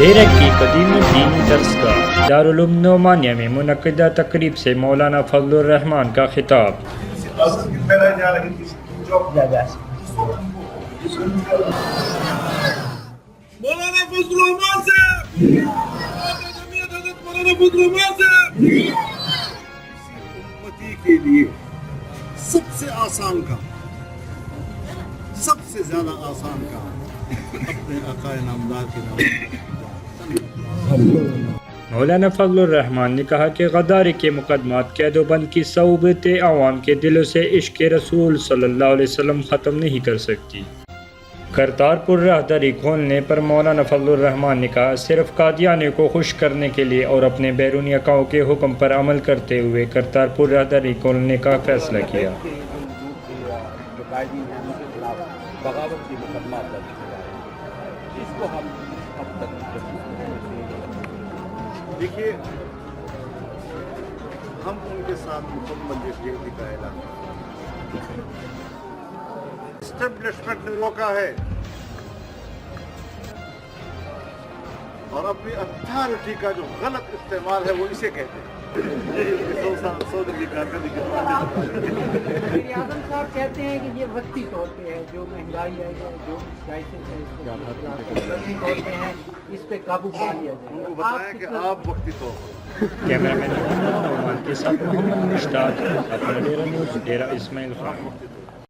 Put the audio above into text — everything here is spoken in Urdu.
ڈیرہ کی قدیمی دینی درسگاہ دارالعلوم نعمانیہ میں منعقدہ تقریب سے مولانا فضل الرحمان کا خطاب۔ مولانا فضل الرحمان صاحب، جمعیت حضرت مولانا فضل الرحمان صاحب، امتی کے لیے سب سے آسان کام، سب سے زیادہ آسان کام اپنے آقا نامدار کے نام۔ مولانا فضل الرحمان نے کہا کہ غداری کے مقدمات قید و بند کی صوبت عوام کے دلوں سے عشق رسول صلی اللہ علیہ وسلم ختم نہیں کر سکتی۔ کرتارپور راہداری کھولنے پر مولانا فضل الرحمان نے کہا صرف قادیانیوں کو خوش کرنے کے لیے اور اپنے بیرونی اکاؤں کے حکم پر عمل کرتے ہوئے کرتارپور راہداری کھولنے کا فیصلہ کیا۔ بغاوت کے مقدمات درج کیا ہے، اس کو ہم اب تک دیکھیے، ہم ان کے ساتھ مکمل یکجہتی کا اعلان اسٹیبلشمنٹ نے روکا ہے اور اپنی اتھارٹی کا جو غلط استعمال ہے وہ اسے کہتے ہیں۔ اعظم صاحب کہتے ہیں کہ یہ وقتی طور پہ ہے، جو مہنگائی ہے یا جو کرائسس ہے اس کو وقتی طور پہ ہے، اس پہ قابو پا لیا جائے۔ ان کو بتائیں کہ آپ وقتی طور پر کیمرہ مین محمد نعمان کے ساتھ محمد مشتاق، اپنا ڈیرہ نیوز، ڈیرہ اسماعیل خان۔